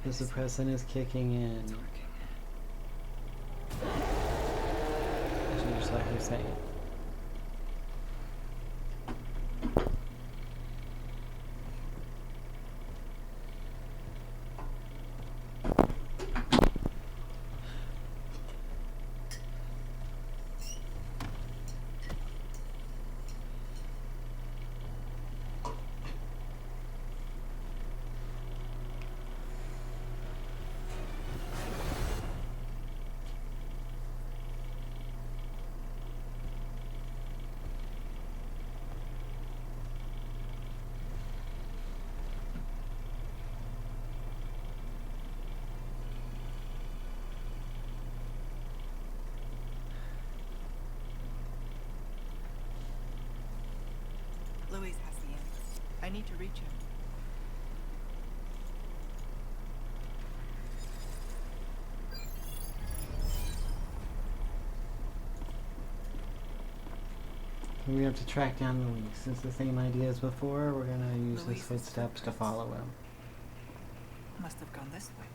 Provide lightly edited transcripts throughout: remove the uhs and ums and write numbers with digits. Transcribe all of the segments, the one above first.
The suppressant is kicking in. Just like you're saying. Louis has the answer. I need to reach him. We have to track down Louis. It's the same idea as before. We're gonna use his footsteps to follow him. Must have gone this way.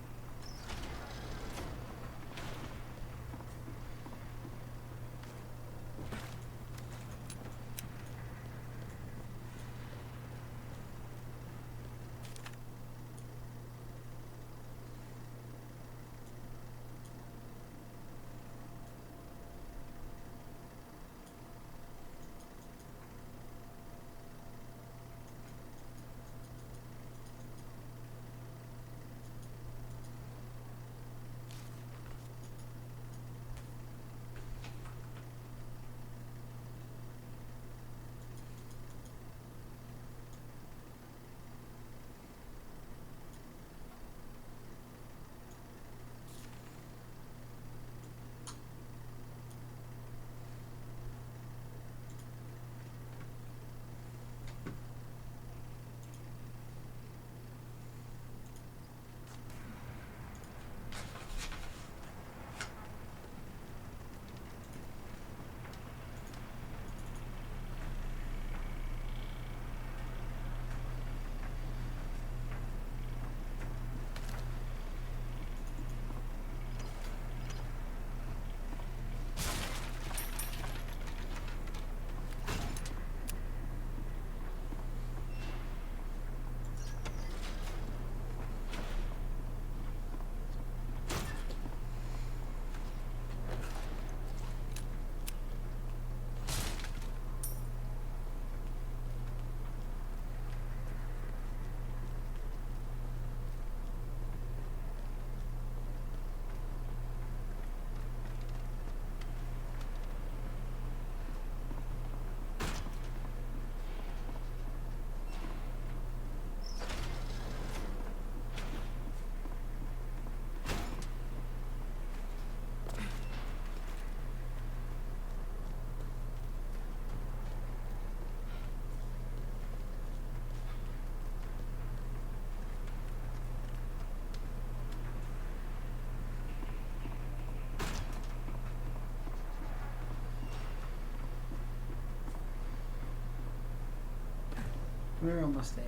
We're almost there.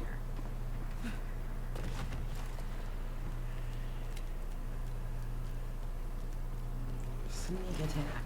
Sneak attack.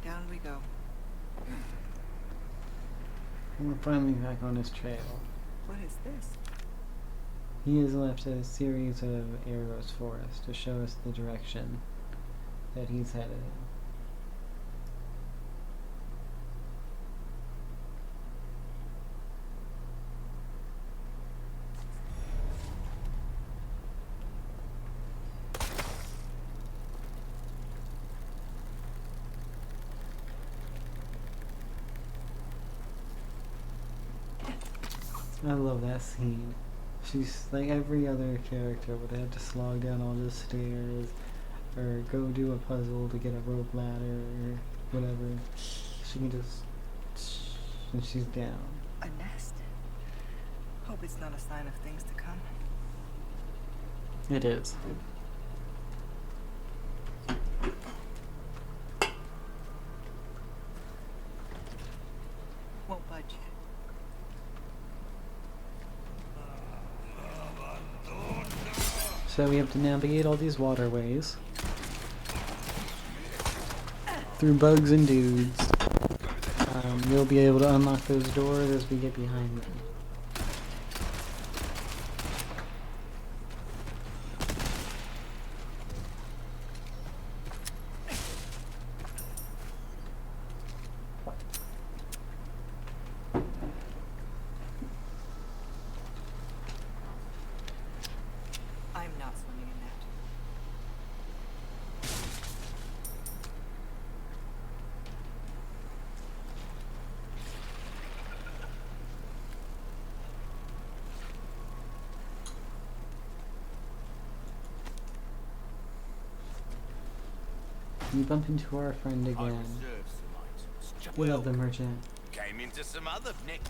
Down we go. We're finally back on his trail. What is this? He has left a series of arrows for us to show us the direction that he's headed in. I love that scene. She's like every other character would have to slog down all the stairs or go do a puzzle to get a rope ladder or whatever. She can just and she's down. A nest. Hope it's not a sign of things to come. It is. Won't budge. So we have to navigate all these waterways through bugs and dudes. We'll be able to unlock those doors as we get behind them. I'm not swimming in that. We bump into our friend I again. reserved some items. We love the merchant. Came into some other nick.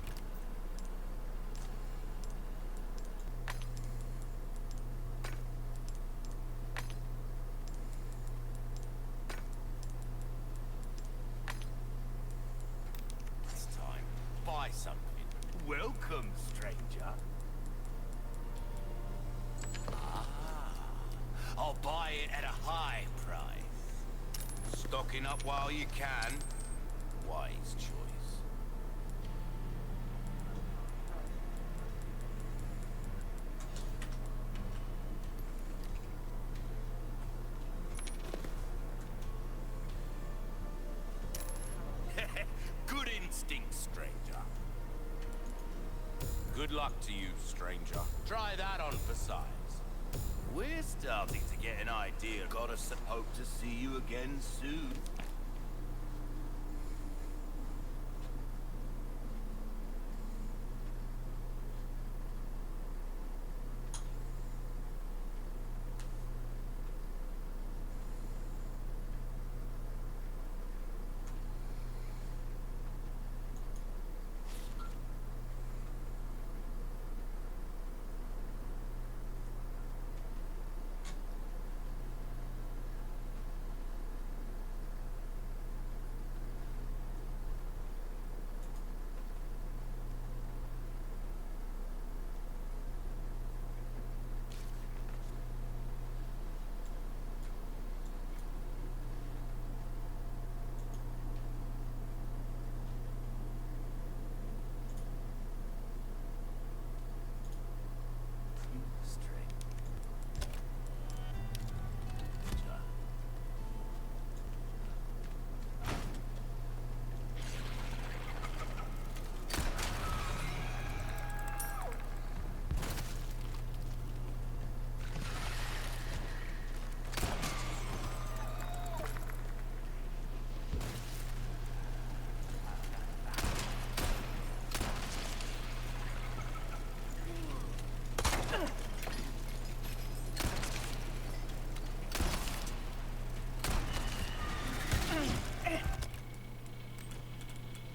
This time, buy something. Welcome, stranger. Ah, I'll buy it at a high price. Stocking up while you can. Wise choice. Good instinct, stranger. Good luck to you, stranger. Try that on for size. We're starting to get an idea. Gotta hope to see you again soon.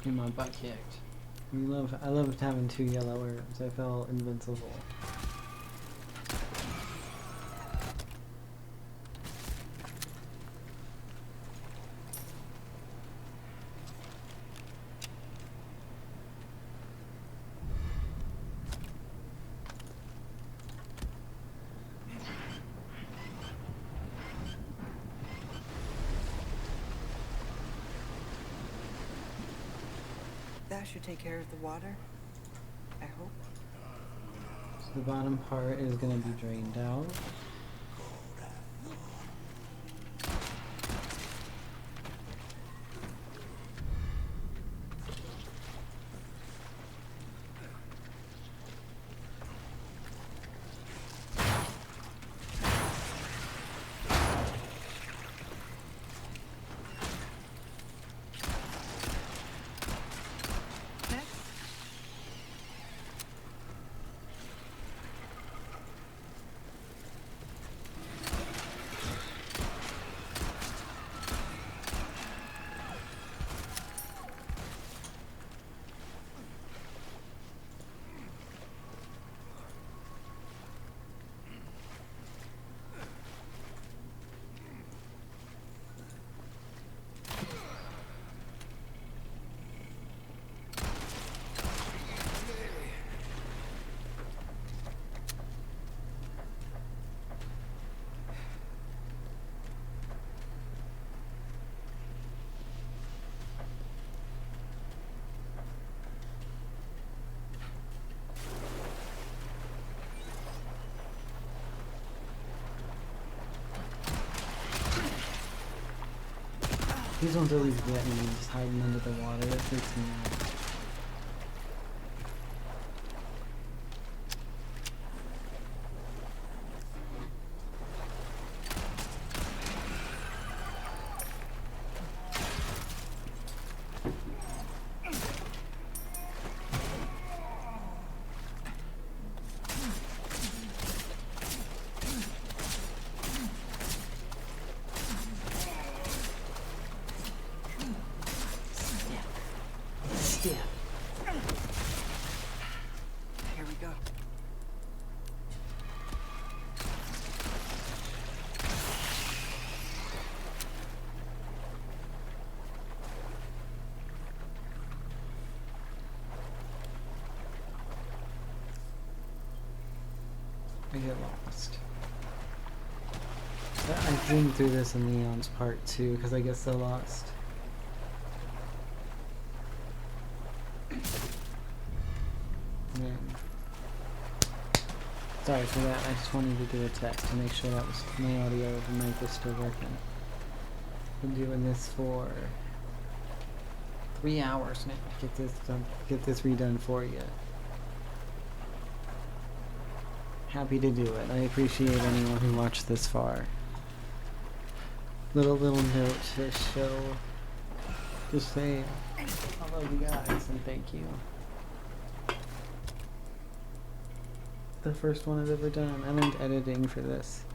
Get my butt kicked. I loved having 2 yellow herbs. I felt invincible. That should take care of the water. I hope. The bottom part is going to be drained out. These ones always get me, just hiding under the water. That freaks me out. Here we go. I get lost. I zoomed through this in Leon's part too, because I get so lost. Man. Sorry for that, I just wanted to do a test to make sure that was my audio of the mic was still working. Been doing this for 3 hours now. Get this done, get this redone for you. Happy to do it. I appreciate anyone who watched this far. Little note to show, to say I love you guys and thank you. The first one I've ever done. I learned editing for this.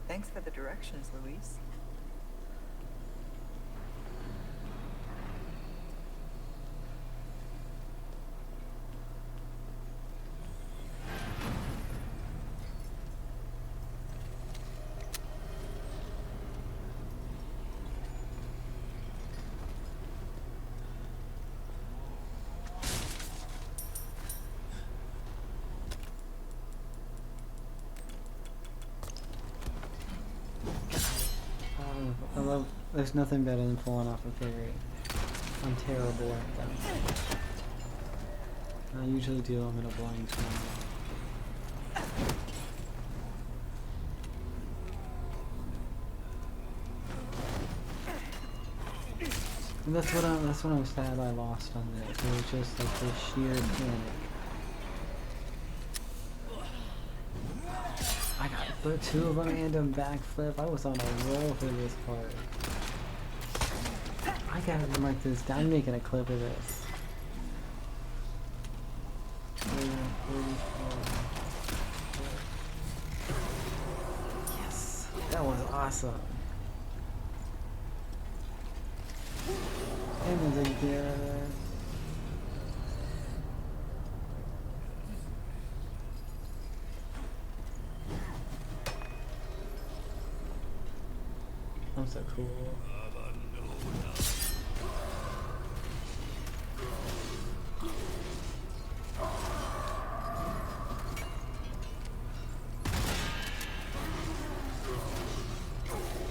Thanks for the directions, Louise. I love, there's nothing better than pulling off a fairy. I'm terrible at them. I usually do them in a blind swing. That's what I'm sad I lost on this. It was just like the sheer panic. I got the two of them and a backflip. I was on a roll for this part. I gotta mark this down. I'm making a clip of this. Yes, that was awesome. And there's a gear there. I'm so cool.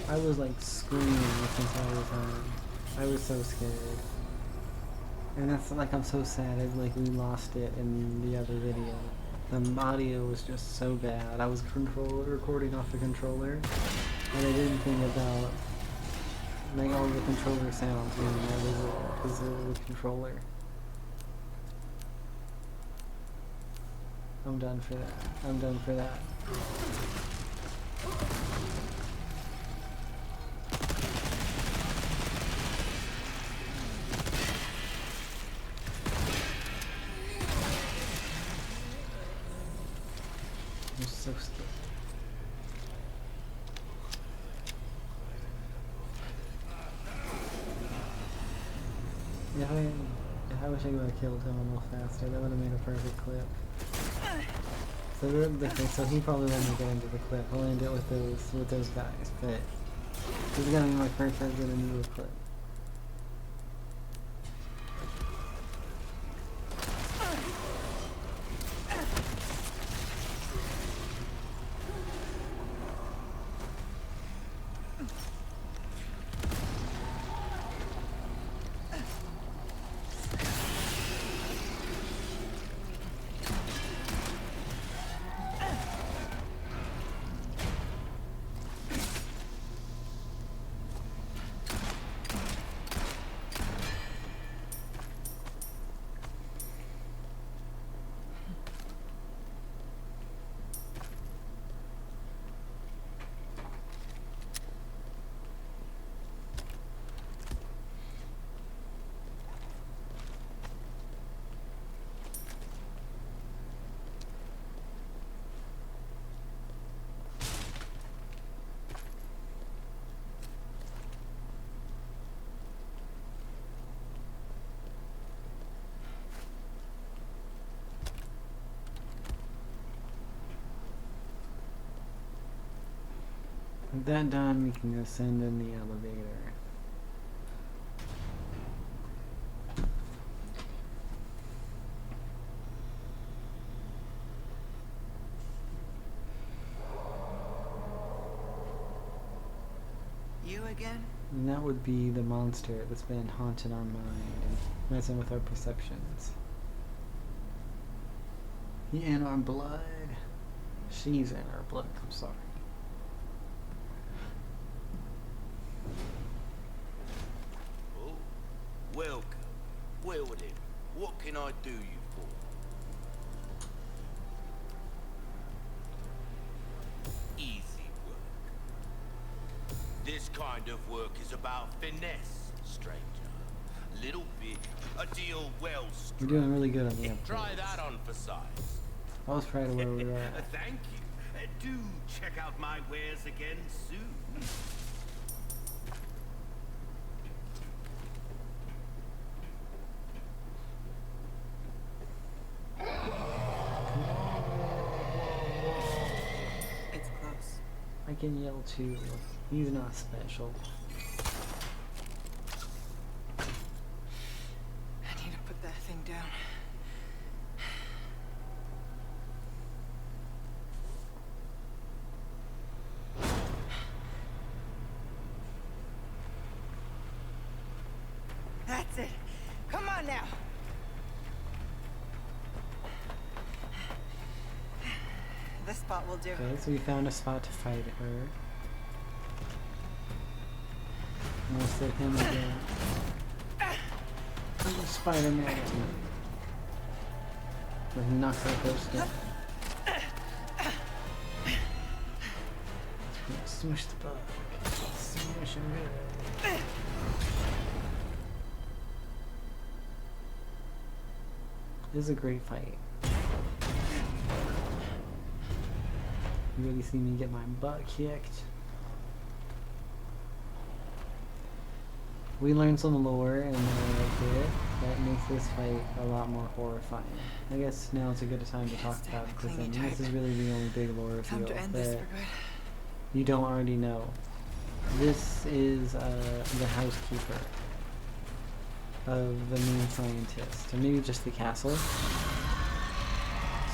I was like screaming this entire time. I was so scared. And that's like, I'm so sad like we lost it in the other video. The audio was just so bad. I was recording off the controller, and I didn't think about like all the controller sounds being because of the controller. I'm done for that. I'm done for that. I'm so scared. If I wish I would have killed him a little faster, that would have made a perfect clip. So he probably won't make it into the clip. I'll end it with those guys, but this is gonna be my first ever into the clip. With that done, we can ascend in the elevator. You again? And that would be the monster that's been haunting our mind and messing with our perceptions. He in our blood. She's in our blood, I'm sorry. Oh, welcome. Well then, what can I do you for? Easy work. This kind of work is about finesse, stranger. Little bit, a deal well struck. We're doing really good on the upgrades. Try that on for size. I was proud of where we were at. Thank you. Do check out my wares again soon. It's close. I can yell too. He's not special. I need to put that thing down. That's it. Come on now. This spot will do. Okay, so we found a spot to fight her. And we'll sit him again. Spider-Man. Where he knocks that ghost down. Smush the bug. Smush him good. This is a great fight. You really see me get my butt kicked. We learned some lore in there that makes this fight a lot more horrifying. I guess now it's a good time to talk about it, because this is really the only big lore reveal that you don't already know. This is the housekeeper of the main scientist, and maybe just the castle.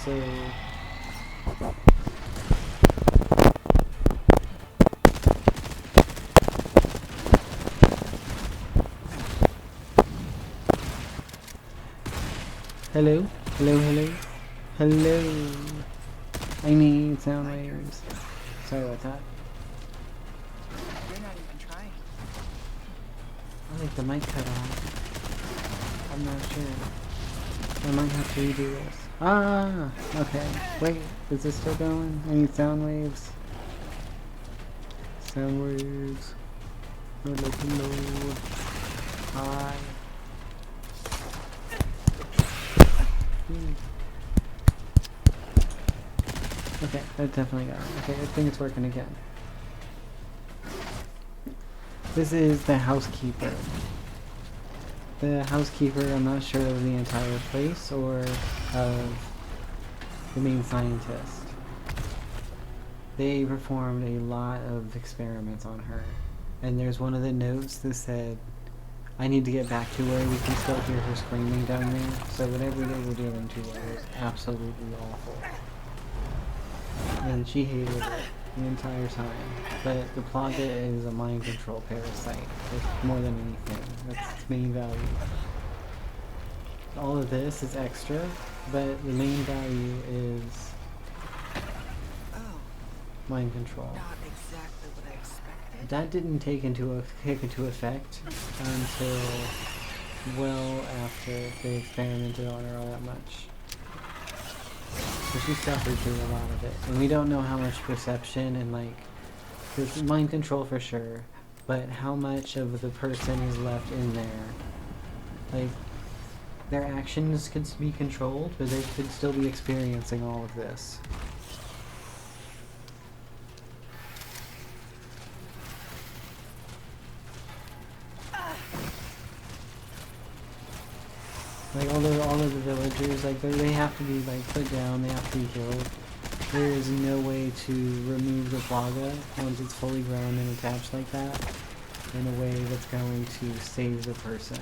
So hello, hello, hello, hello. I need sound waves. Sorry about that. You're not even trying. I think the mic cut off. I'm not sure. I might have to redo this. Ah, okay. Wait, is this still going? I need sound waves. Sound waves. Hello, hello. Hi. Okay, that definitely got it. Okay, I think it's working again. This is the housekeeper. The housekeeper, I'm not sure of the entire place or of the main scientist. They performed a lot of experiments on her. And there's one of the notes that said, I need to get back to her. We can still hear her screaming down there. So whatever they were doing to her was absolutely awful. And she hated it the entire time. But the Plaga is a mind control parasite. It's more than anything. That's its main value. All of this is extra, but the main value is mind control. Not exactly what I expected. That didn't take into effect until well after they experimented on her all that much. So she suffered through a lot of it. And we don't know how much perception and there's mind control for sure, but how much of the person is left in there. Their actions could be controlled, but they could still be experiencing all of this. All of the villagers, they have to be put down, they have to be killed. There is no way to remove the Plaga once it's fully grown and attached like that in a way that's going to save the person.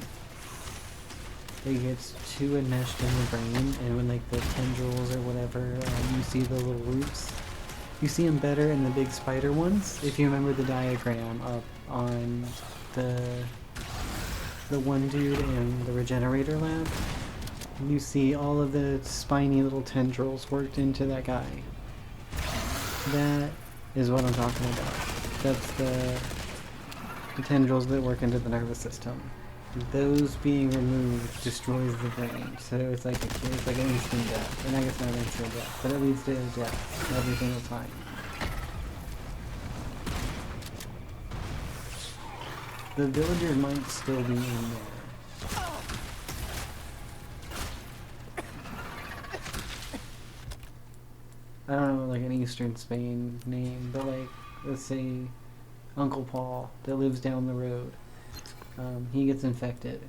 It gets too enmeshed in the brain, and when the tendrils or whatever, you see the little roots. You see them better in the big spider ones, if you remember the diagram up on the one dude in the regenerator lab. You see all of the spiny little tendrils worked into that guy. That is what I'm talking about. That's the tendrils that work into the nervous system. Those being removed destroys the brain. So it's like an instant death. And I guess not instant death, but it leads to death every single time. The villagers might still be in there. I don't know an Eastern Spain name, but let's say Uncle Paul that lives down the road. He gets infected.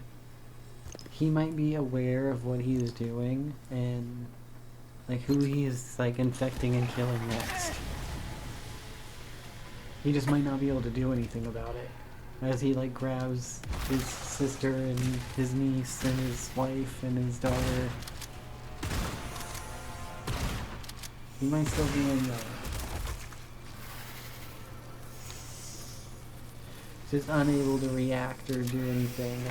He might be aware of what he is doing and who he is infecting and killing next. He just might not be able to do anything about it. As he grabs his sister and his niece and his wife and his daughter. He might still be in there. Just unable to react or do anything.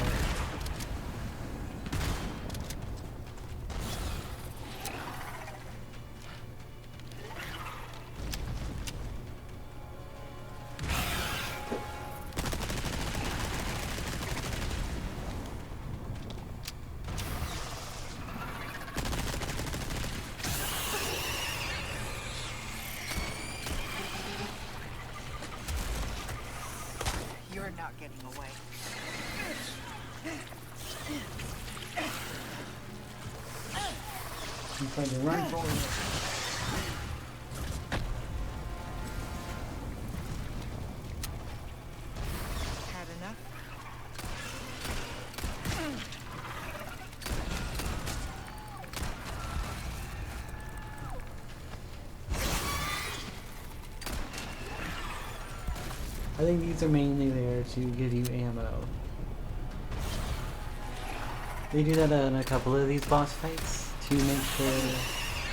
getting away. You tried to run forward. Had enough? I think these are mainly there to give you ammo. They do that in a couple of these boss fights to make sure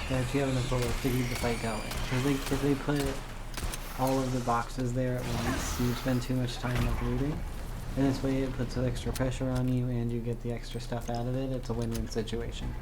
that you have enough bullets to keep the fight going. Because if they put all of the boxes there at once, you spend too much time uprooting. And this way it puts extra pressure on you and you get the extra stuff out of it. It's a win-win situation.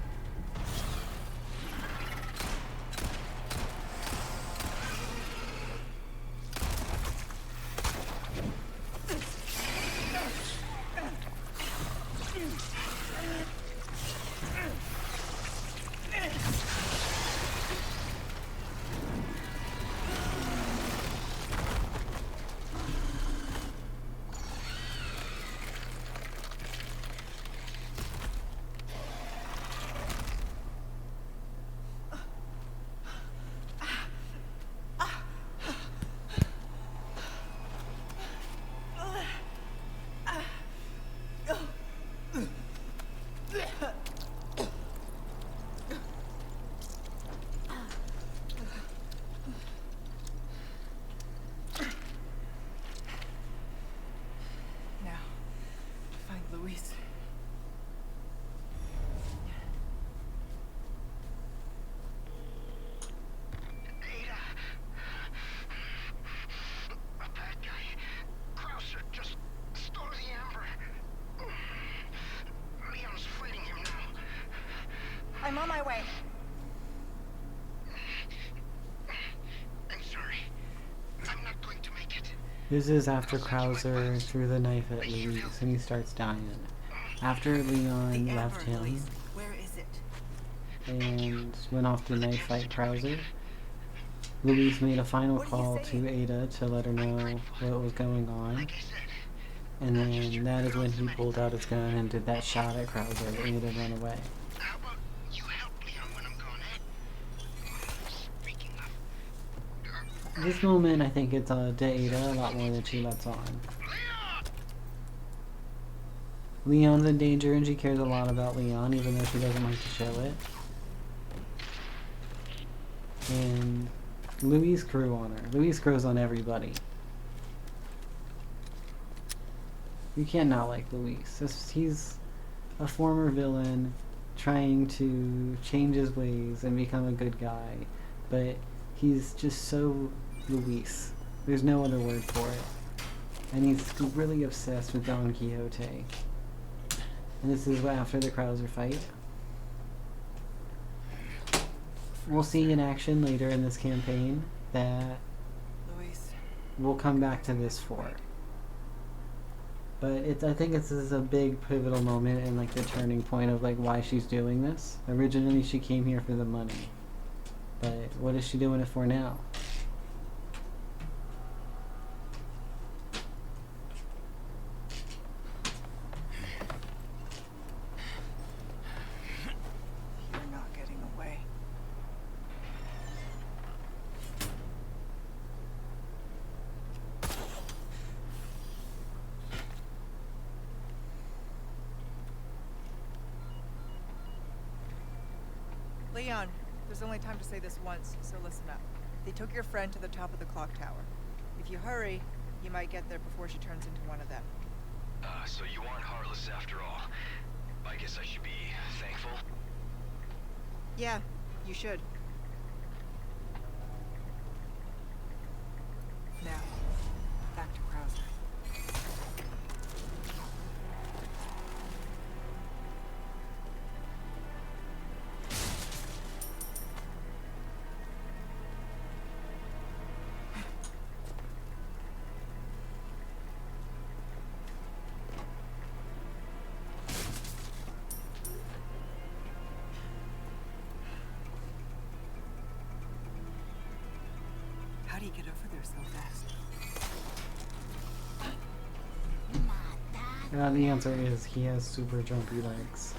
Waterways. Ada. A bad guy. Krauser just stole the amber. Leon's fighting him now. I'm on my way. I'm sorry. I'm not going to make it. This is after Krauser threw the knife at Louise and he starts dying. After Leon left him Where is it? and went off to knife fight Krauser, Louise made a final call to Ada to let her know what was going on. Like I said, And then that is when he pulled out his gun and did that shot at Krauser that made him run away. how about you help Leon when I'm gone, eh? Speaking of... This moment, I think it's to Ada a lot more than she lets on. Leon's in danger and she cares a lot about Leon, even though she doesn't like to show it. And Louise crew on her. Louise crews on everybody. You can't not like Louise. He's a former villain trying to change his ways and become a good guy, but he's just so Louise. There's no other word for it. And he's really obsessed with Don Quixote. And this is after the Krauser fight. We'll see in action later in this campaign that Luis. we'll come back to this for. But I think this is a big pivotal moment and like the turning point of like why she's doing this. Originally she came here for the money. But what is she doing it for now? You're not getting away. Leon, there's only time to say this once, so listen up. They took your friend to the top of the clock tower. If you hurry, you might get there before she turns into one of them. So you aren't heartless after all. I guess I should be thankful. Yeah, you should. Now, back to Krauser. How do you get over there so fast? The answer is he has super jumpy legs.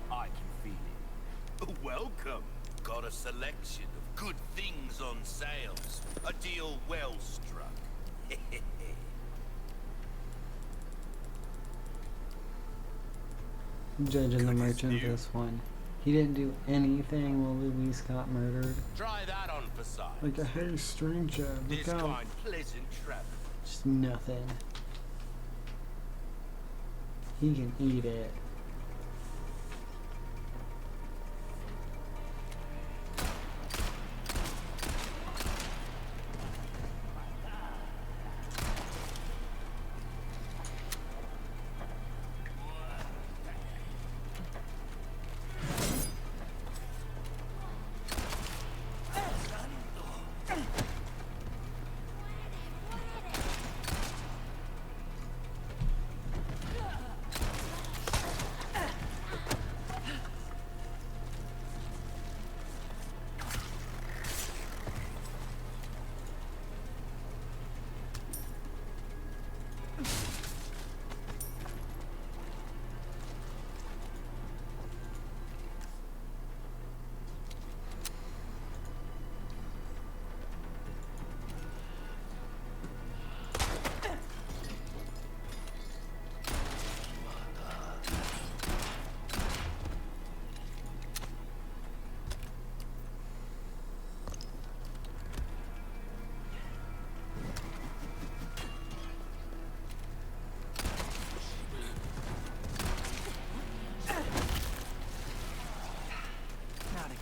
I can feel it. Welcome. Got a selection of good things on sales. A deal well struck. Judging the Good as merchant new. this one. He didn't do anything while Luis got murdered. Try that on for size. Like a hey stranger, look This out. kind pleasant travel. Just nothing. He can eat it. Not again.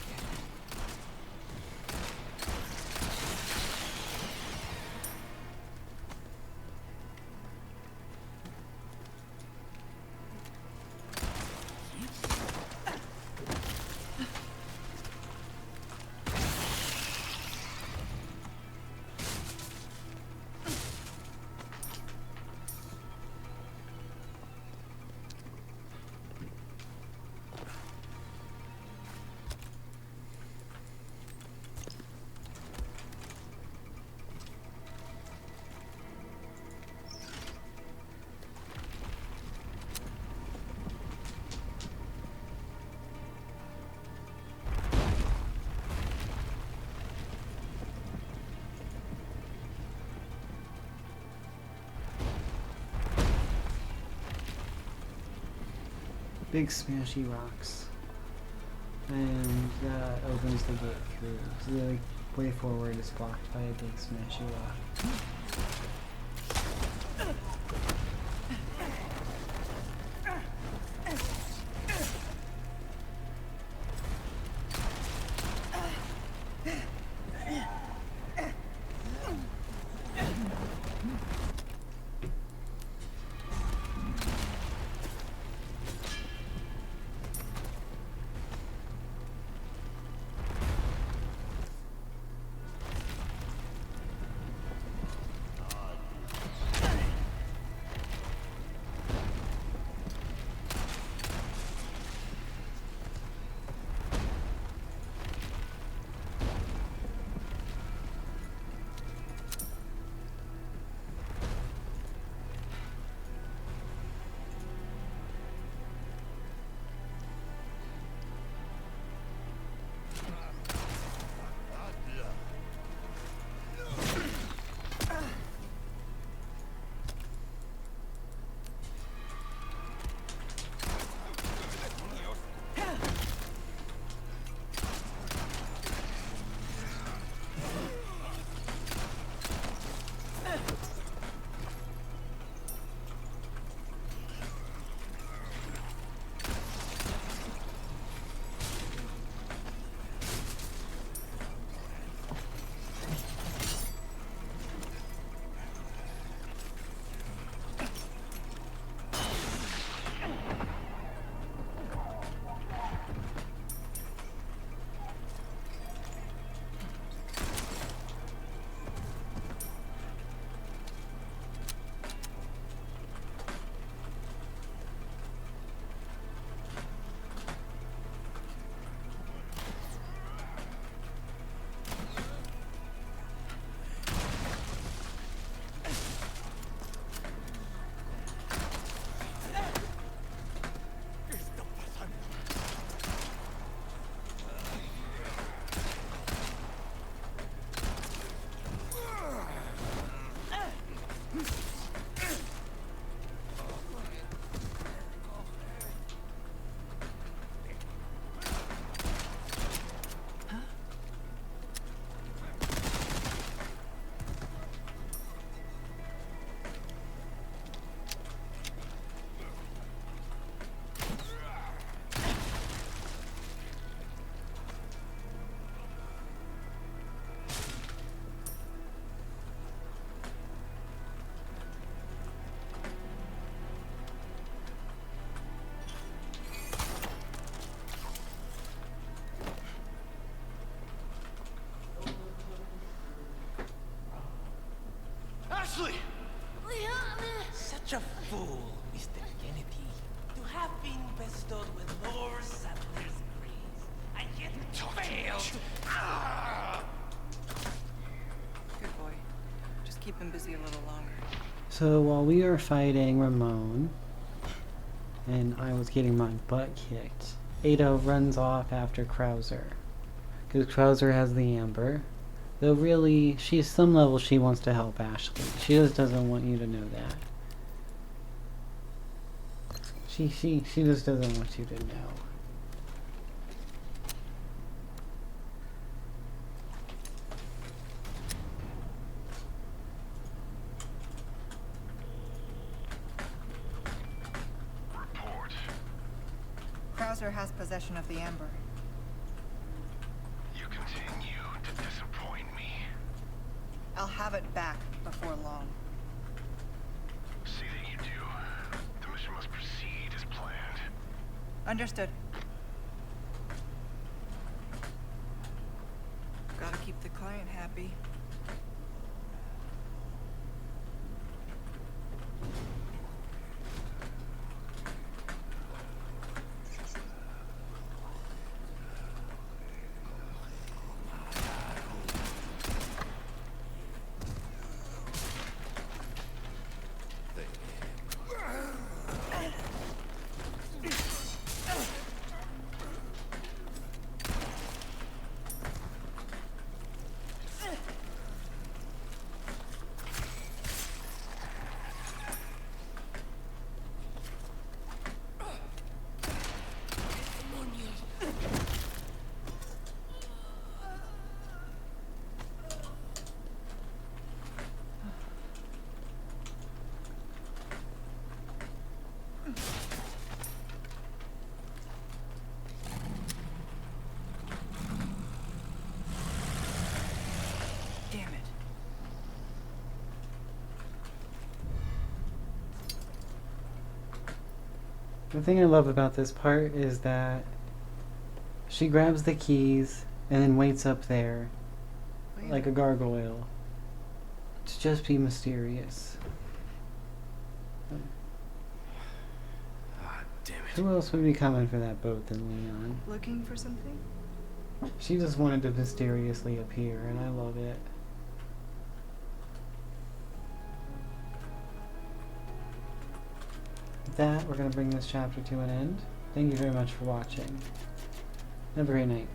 Big smashy rocks. And that opens the gate through. So the way forward is blocked by a big smashy rock. Honestly! Such a fool, Mr. Kennedy, to have been bestowed with Lord Sattler's grace, and yet failed. Good boy. Just keep him busy a little longer. So while we are fighting Ramon, and I was getting my butt kicked, Ada runs off after Krauser. Because Krauser has the amber. Though really, she's some level she wants to help Ashley. She just doesn't want you to know that. She just doesn't want you to know. Report. Krauser has possession of the amber. You continue to disappoint me. I'll have it back before long. See that you do. The mission must proceed as planned. Understood. Gotta keep the client happy. Damn it. The thing I love about this part is that she grabs the keys and then waits up there like a gargoyle to just be mysterious. Ah, damn it. Who else would be coming for that boat than Leon? Looking for something? She just wanted to mysteriously appear, and I love it. With that, we're going to bring this chapter to an end. Thank you very much for watching. Have a great night.